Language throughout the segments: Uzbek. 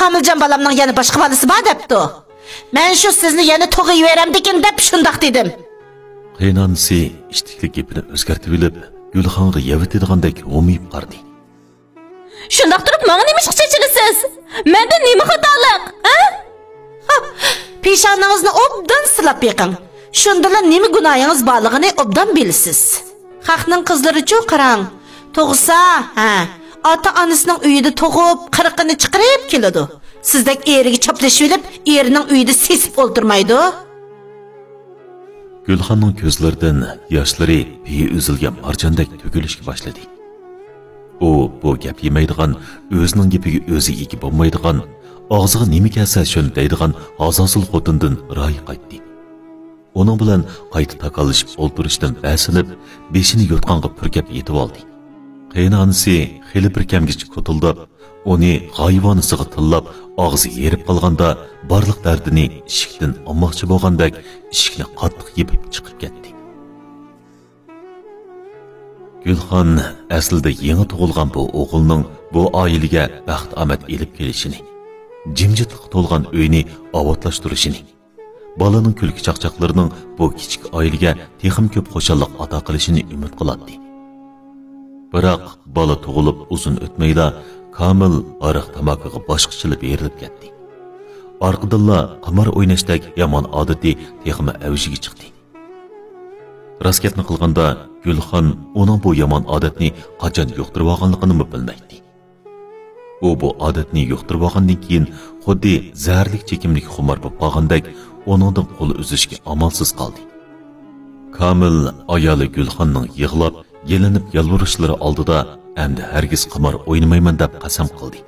Kamiljon balamning yana boshqa bolasi bor debdi. Men shu sizni yana to'g'ib beramdikin deb shundoq dedim. Qaynonasi ishtiklik gapini o'zgartib olib, Gulxonga yavatadigandak o'miyib qaradi. Shundoq turib, menga nima ish chechilasiz? Menda nima xatolik, ha? Peshoningizni obdan silab beqing. Shundala nima gunohingiz borligini obdan bilasiz. Xalqning qizlari-chu qarang. Tug'sa, ota-onasining uyida tug'ib, qirqini chiqarib keladi. Sizdek eriga choplashib olib, erining uyida sesib o'ltirmaydi. Gulxonning ko'zlaridan yoshlari piyi uzilgan marjondek to'kilishga boshladi. U bu gap yemaydigan, o'zining gapiga o'zi ega bo'lmaydigan, og'ziga nima kelsa shuni deydigan azosil xotindan ro'y qaytdi. Onun bilan qayta takalishib o'ltirishdan ba'sinib, beshini yotqonga purkab yetib oldi. Qaynonasi xili bir kamgich ko'tildab, uni g'ayvonisiga tillab, og'zi yerib qolganda barliq dardini ishikdan olmoqchi bo'lgandek, ishikni qattiq yepib chiqib ketdi. Gulxon aslida yangi tug'ilgan bu o'g'ilning bu oilaga baxt-omad elib kelishini, jimjitlik to'lgan uyni ovotlashtirishini, balaning kulki chaqchaqlarining bu kichik oilaga texim ko'p xo'shallik ato qilishini umid qiladi. Biroq bola tug'ilib uzun o'tmayla Kamil ariq tamoqiga boshqachalar berilib ketdi. Orqadilla qimor o'ynashdek yomon odati texmi avjiga chiqdi. Raskatni qilganda Gulxon uning bu yomon odatni qachon yo'qtirib olganligini bilmaydi. U bu odatni yo'qtirib olgandan keyin xuddi zaharlik chekimlik xumor bo'lib qolgandek uningdan qo'li uzishga amalsiz qoldi. Kamil ayoli Gulxonning yig'lab, yelinib yalvurishlari oldida endi hargiz qimor o'ynamayman deb qasam qildi.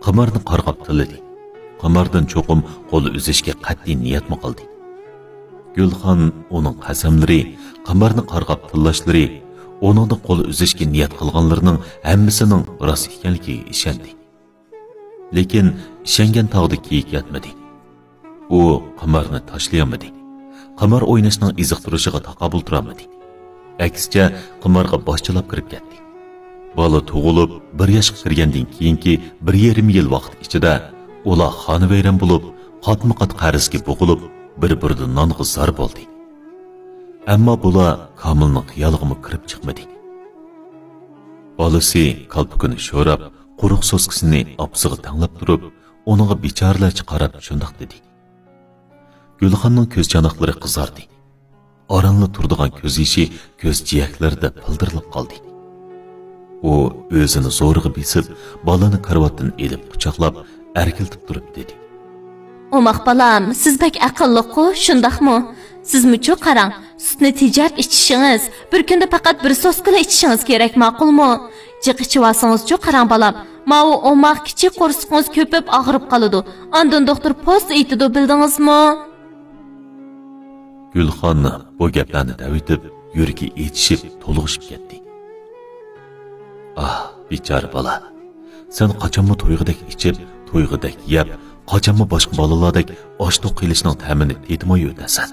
Qimorni qarg'ab tiladi. Qimordan cho'qim qo'li uzishga qat'iy niyatmi qildi. Gulxon uning qasamlari, qimorni qarg'ab tillashlari, uningdan qo'li uzishga niyat qilganlarning hammasining rost ekanligiga ishondi. Lekin ishongan tog'da kiyik yatmadi. U qimorni tashlayolmadi. Qimor o'ynashning iziqtirishiga taqobil turolmadi. Aksicha qimorga boshchilab kirib ketdi. Bola tug'ilib 1 yoshga kirgandan keyingi 1,5 yil vaqt ichida ular xonavayron bo'lib, qatma-qat qarzga bo'g'ilib, bir-biridan nonga zar bo'ldi. Ammo bular Kamilning xiyoliga kirib chiqmadi. Bolasi qalpukini sho'rab, quruq so'skisini opsig'i tanglab turib, uningga bechorlarcha qarab shundoq dedi. Gulxonning ko'z chanoqlari qizardi. Oranli turdigan ko'z yoshi ko'z jiyaklarida pildirilib qoldi. U o'zini zo'rg'a besib, bolani karvatdan elib quchoqlab, erkiltib turib dedi. Omaq balam, siz bek aqlli-ku, shundaqmi? Sizmi-chu qarang, sutni tejab ichishingiz, bir kunda faqat bir so'skila ichishingiz kerak, ma'qulmi? Jiq ichib olsangiz-chu qarang balam. Mau omaq kichik qo'rsiqingiz ko'pib og'rib qoladi. Ondan doktor post aytidi, bildingizmi? Gulxon bu gaplarni davitib, yuragi etishib, to'lg'ishib ketdi. Ah, bechora bola. Sen qachonmi to'yg'idek ichib, to'yg'idek yeb, qachonmi boshqa bolalardek osh-to'q qilishning ta'mini tetmoy o'tasan.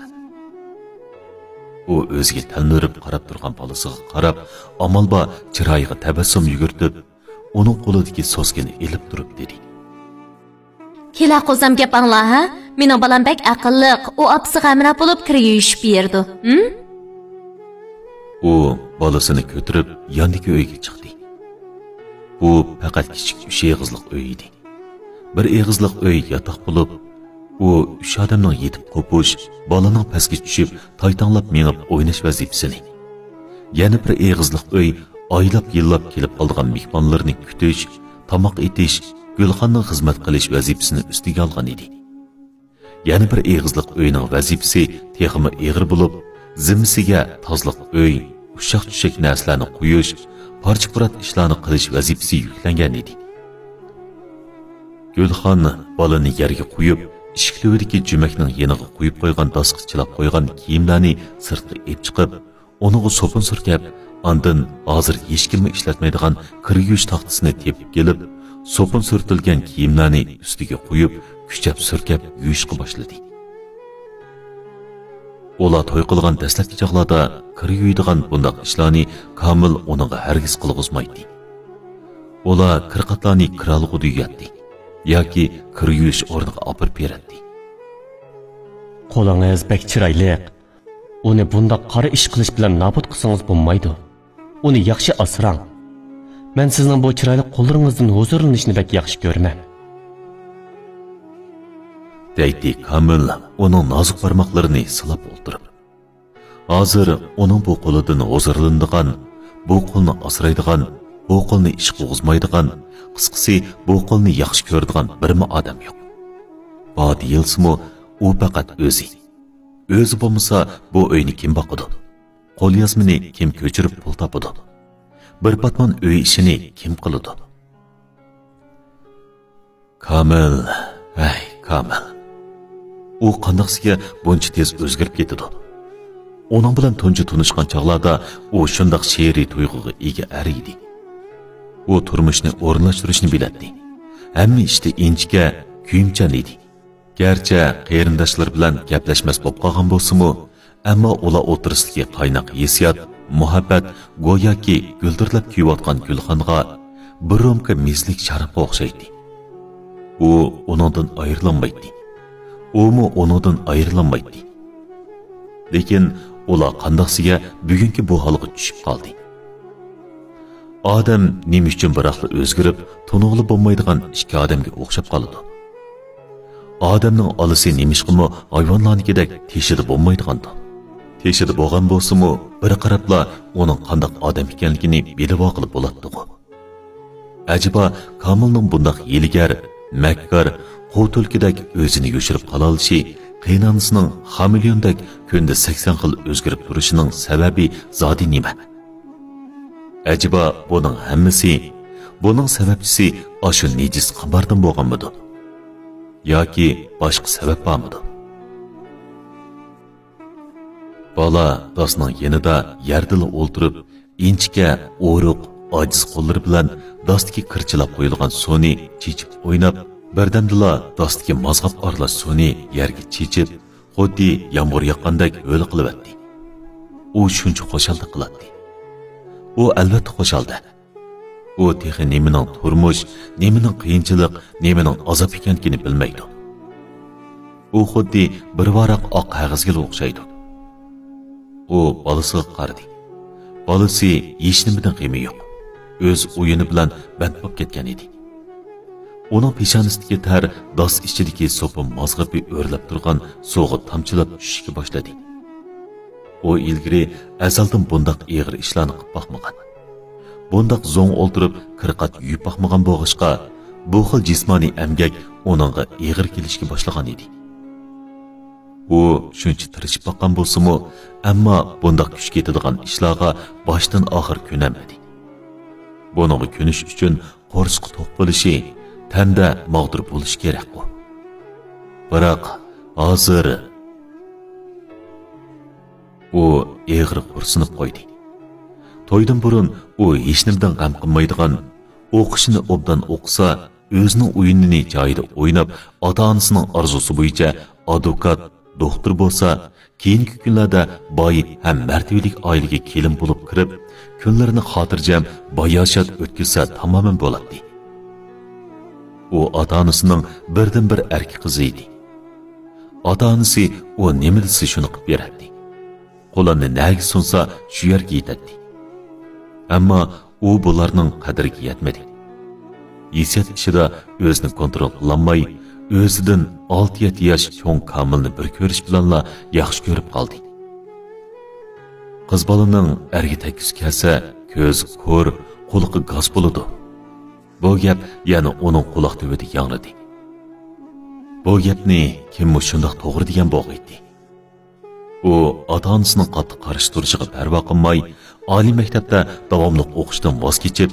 U o'ziga talmirib qarab turgan bolasiga qarab, amalba chiroyiga tabassum yugurtib, uning qo'lidagi soskini elib turib dedi. Kela qo'zam gap angla, ha? Mening balam bek aqlliq, u opsiga amra bo'lib kirga yishib berdi. U bolasini ko'tirib, yondagi uyga chiqdi. Bu faqat kichik 3 egizlik uy edi. Bir egizlik uy yotoq bo'lib, u 3 odamning yetib qo'pish, bolaning pastga tushib, taytanlab mengib o'ynash vazifasini. Yana bir egizlik uy oylab yillab kelib qolgan mehmonlarni kutish, tomoq etish, Gulxonning xizmat qilish vazifasini ustiga olgan edi. Yana bir egizlik uyning vazifasi texmi eg'ir bo'lib, zimmasiga tozliq uy, ushaq-tushak narsalarni qo'yish, parcha-purat ishlarni qilish vazifasi yuklangan edi. Gulxon bolani yerga qo'yib, ishiklividagi jumakning yeniga qo'yib qo'ygan dasqa chilab qo'ygan kiyimlarni sirtga ep chiqib, uniga sopun surkab, ondan hozir hech kimni ishlatmaydigan kir yuvish taxtasini tepib kelib, sopun surtilgan kiyimlarni ustiga qo'yib, kuchab surkab yuvishga boshladi. Ular to'y qilgan dastlabki chog'larda kir yuydigan bundoq ishlarni Kamil uninga hargiz qilg'izmaydi. Ular kirqatlarni kiralg'udi yatdi. yoki kir yuvish o'rniga olib beradi. Qo'lingiz bek chiroyliq. Uni bundaq qora ish qilish bilan nobud qilsangiz bo'lmaydi. Uni yaxshi asrang. Men sizning bu chiroyli qo'llaringizdan huzurlanishni bek yaxshi ko'raman. Deydi Kamil uning nozik barmoqlarini silab o'tirib. Hozir uning bu qo'lidan huzurlanadigan, bu qo'lni asraydigan, bu qo'lni ish qo'zmaydigan, qisqasi bu qo'lni yaxshi ko'radigan birmi odam yo'q. Bu deyilsimi, u faqat o'zi. O'zi bo'lmasa, bu uyni kim boqadi? Qo'l yozmini kim ko'chirib pul topadi? Bir patmon uy ishini kim qiladi? Kamil, ay Kamil. U qandoqsiga buncha tez o'zgarib ketdi? Onun bilan tunji tunishgan chog'larda u shundoq she'riy tuyg'uga ega edi. U turmushni o'rinlashtirishni biladi. Hamma ishda inchga, kuyimchan edi. Gerçi qarindoshlar bilan gaplashmas bo'lib qolgan bo'lsa-mu, ammo ular o'tirisidagi qaynoq hissiyot, muhabbat go'yoki guldirlab kuyayotgan gulxonga bir romka mislik sharafga o'xshaydi. U uningdan ayrilanmaydi. Umu uningdan ayrilanmaydi. Lekin ular qandoqsiga bugungi bu holga tushib qoldi. Odam nima uchun biroqla o'zgarib, to'nug'li bo'lmaydigan ikki odamga o'xshab qoladi. Odamning olisi nemishqimi hayvonlarnikidek teshida bo'lmaydigandir. Teshida bo'lgan bo'lsa-mu, bir qarabla uning qandoq odam ekanligini bilib olib bo'ladi. Ajiba Kamilning bundoq yiligar, makkar, qo'tulkidek o'zini yo'shirib qololishi, qiynanisining xamilyondek kunda 80 xil o'zgarib turishining sababi zodi nima? Ajiba buning hammasi, buning sababchisi ashu nejis qabardan bo'lganmidi? Yoki boshqa sabab bormidi? Bola dostning yanida yerdila o'ltirib, inchga, o'ruq, ojiz qo'llari bilan dostga qirchilab qo'yilgan suvni chechib o'ynab, birdamdila dostga mazg'ab aralash suvni yerga chechib, xuddi yomg'ir yoqqandek o'l qilibdi. U shuncha xo'shallik qiladi. U albatta xo'shaldi. U texi nemining turmush, nemining qiyinchilik, nemining azob ekanligini bilmaydi. U xuddi bir varaq oq qog'ozga o'xshaydi. U bolasiga qaradi. Bolasi hech nimadan qiymi yo'q. O'z o'yini bilan band bo'lib ketgan edi. Uning peshonasidagi tar dos ichidagi so'pi mazg'abi o'rlab turgan suvga tamchilab tushishga boshladi. U ilgari azaldan bundoq ig'ir ishlarni qilib boqmagan. Bundoq zo'ng o'ltirib qirqat yuyib boqmagan bo'g'ishqa bu xil jismoniy emgak uningga ig'ir kelishga boshlagan edi. U shuncha tirishib boqqan bo'lsa-mu, ammo bundoq kuch ketadigan ishlarga boshdan oxir ko'namadi. Buningga ko'nish uchun qo'rsqi to'q bo'lishi, tanda mag'dur bo'lish kerak bu. Biroq hozir u egri xo'rsinib qo'ydi. To'ydan burun u hech nimadan g'am qilmaydigan, o'qishini obdan o'qisa, o'zining o'yinini joyida o'ynab, ota-onasining orzusi bo'yicha advokat, doktor bo'lsa, keyingi kunlarda boy ham martabalik oilaga kelin bo'lib kirib, kunlarini xotirjam, boyashat o'tkazsa tamoman bo'ladi. U ota-onasining birdan-bir erkak qizi edi. Ota-onasi u nima desa shuni qilib beradi. Qo'lini naga sunsa shu yerga yetadi. Ammo u bularning qadriga yetmadi. Hissiyot ishida o'zini kontrol qilolmay, o'zidan 6-7 yosh cho'ng Kamilni bir ko'rish bilanla yaxshi ko'rib qoldi. Qiz bolaning erga tekis kelsa, ko'z ko'r, quloqi g'az bo'ladi. Bu gap yana uning quloq tubida yangradi. Bu gapni kim shundoq to'g'ri degan bo'g'aydi. U ota-onasining qattiq qarshi turishiga parvo qilmay, oliy maktabda davomli o'qishdan voz kechib,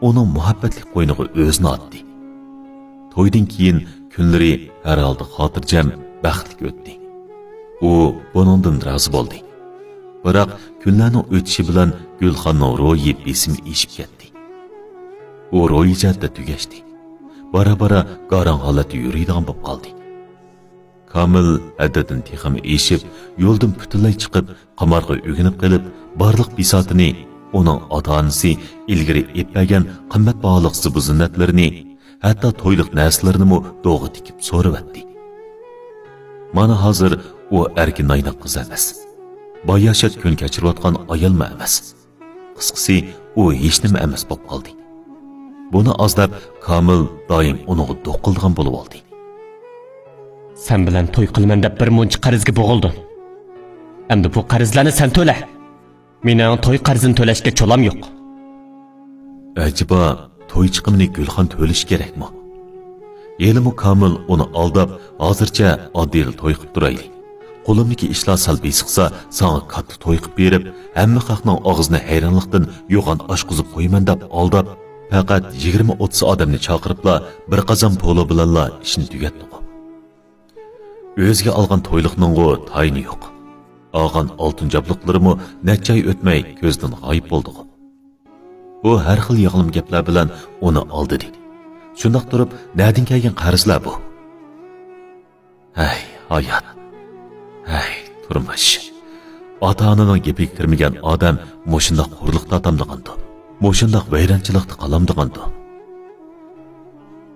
uning muhabbatli qo'yniga o'zini otdi. To'ydan keyin kunlari har holda xotirjam, baxtli o'tdi. U buningdan rozi bo'ldi. Biroq kunlarning o'tishi bilan Gulxonning ro'yi besimi eshib ketdi. U ro'yi jadda tugashdi. Bara-bara qarang holatda yuradigan bo'lib qoldi. Kamil adadin texim eshib, yo'ldan butunlay chiqib, qamarga o'ginib qilib, barliq bisotini uning ota-onasi ilgari etmagan qimmat baholiq zibu-zinnatlarini, hatto to'yliq narsalarni do'g'i tikib so'ravatdi. Mana hozir u erkin naynoq qiz emas. Boyashat kun kechirayotgan ayolma emas. Qisqasi, u hech nima emas bo'lib qoldi. Buni ozlab Komil doim uni do'qilgan bo'lib oldi. Sen bilan to'y qilman deb bir muncha qarzga bo'g'ildin. Endi bu qarzlarni sen to'la. Mening to'y qarzini to'lashga cho'lam yo'q. Acaba to'y chiqimini Gulxon to'lish kerakmi? Elimi Komil uni aldab, hozircha oddiy to'y qilib turaylik. Qo'limdagi ishlar sal besiqsa, sana katta to'y qilib berib, hamma xalqning og'zini hayronlikdan yo'g'on oshqizib qo'yman deb aldab, faqat 20-30 odamni chaqiribla bir qozon polo bilanla ishni tugatdi. O'ziga olgan to'yliqning tayini yo'q. Olgan oltin jabluqlarimi necha oy o'tmay ko'zdan g'oyib bo'ldi. U har xil yig'lim gaplar bilan uni oldi. Shundoq turib, nadin kelgan qarzlar bu. Hay, hayot. Hay, turmush. Ota-onaning gapiga kirmagan odam moshundoq hurliqda tamdigandi. Moshundoq vayronchilikda qalamdigandi.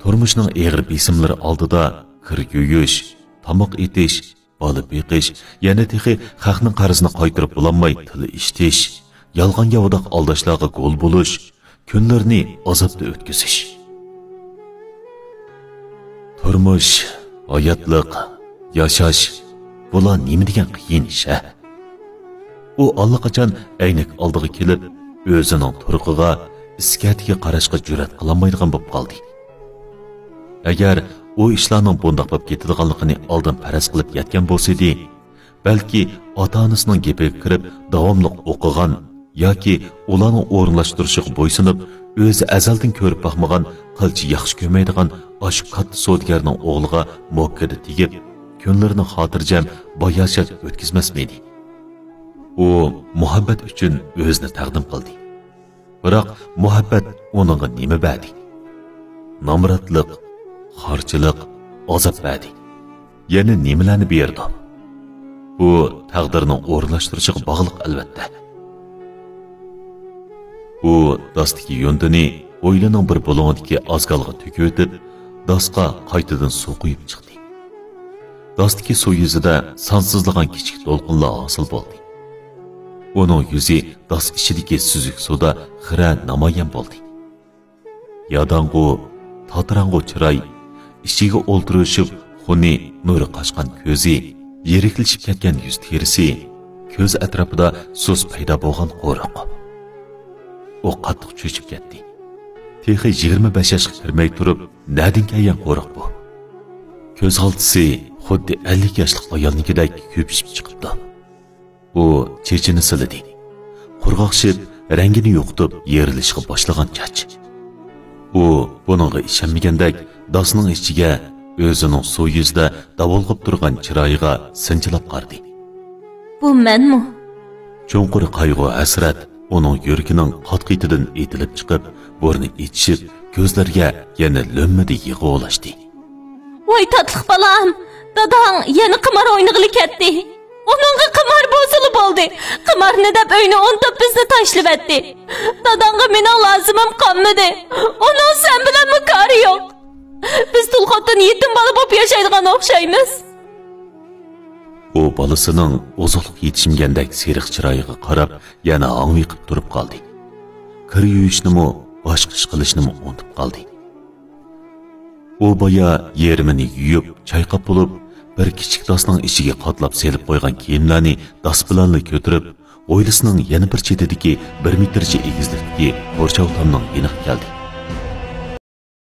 Turmushning eg'ir besimlari oldida kir yuyish, tomoq etish, bola beqish, yana texi xalqning qarzini qaytarib bo'lolmay til ishtish, yolg'on yavodoq aldashlarga qo'l bo'lish, kunlarni azobda o'tkazish. Turmush, hayotlik, yashash, bular nima degan qiyin ish. U allaqachon aynak oldiga kelib, o'zining turqiga, iskatiga qarashga jur'at qilolmaydigan bo'lib qoldi. Agar u ishlarning bundoq bo'lib ketadiganligini oldin faraz qilib yetgan bo'lsa-di, balki ota-onasining gapiga kirib davomli o'qigan yoki ularning o'rinlashtirishiga bo'ysunib, o'zi azaldan ko'rib boqmagan, qilchi yaxshi ko'rmaydigan osh katta savdogarning o'g'liga mokkada tegib, kunlarini xotirjam boyashat o'tkazmasmidi. U muhabbat uchun o'zini taqdim qildi. Biroq muhabbat uningga nima berdi? Nomratlik, xorchilik, azob berdi. Yana nimalarni berdi? Bu taqdirning o'rinlashtirishiga bog'liq albatta. U dostiki yondini o'ylining bir bo'lonidagi azgalga to'kib o'tib, dostga qaytadan suv quyib chiqdi. Dostiki suv yuzida sonsizlagan kichik to'lqinlar hosil bo'ldi. Uning yuzi dost ichidagi suzuk suvda xira namoyon bo'ldi. Yodong'u, tatrang'u chiroy, ichiga o'ltirishib, xuni nuri qochgan ko'zi, yiriklashib ketgan yuz terisi, ko'z atrofida so'z paydo bo'lgan qo'riq. U qattiq cho'chib ketdi. Texi 25 yoshga kirmay turib, nadin kelgan qo'riq bu. Ko'z oltisi xuddi 50 yoshlik ayolnikidek ko'pishib chiqibdi. U chechini siladi. Qurg'oqshib, rangini yo'qotib, yerilishga boshlagan chach. U buningga ishonmagandek, dostning ichiga o'zining suv yuzida davolg'ib turgan chiroyiga sinchilab qaradi. Bu menmi? Cho'nqur qayg'u hasrat uning yuragining qatqitidan etilib chiqib, burni ichishib, ko'zlarga yana lo'mmadi yig'olashdi. Voy tatliq balam, dadang yana qimar o'ynag'ili ketdi. Onunga qimar bozili bo'ldi. Qimarni deb uyni o'ntib bizni tashlabdi. Dadangga mening lozimim qolmadi. Uning sen bilan mukari yo'q. Biz tulqotdan yetim bola bo'lib yashaydigan o'xshaymiz. U bolasining uzoqlik yetishmagandek seriq chiroyiga qarab, yana ang'iyqib turib qoldi. Kir yuyishnimi, boshqa ish qilishnimi unutib qoldi. U boya yerimini yuyib, chayqab bo'lib, bir kichik dostning ichiga qatlab selib qo'ygan kiyimlarni dost bilanla ko'tarib, o'ylisining yana bir chetidagi 1 metrcha egizlikdagi qo'rchov tomning aniq keldi.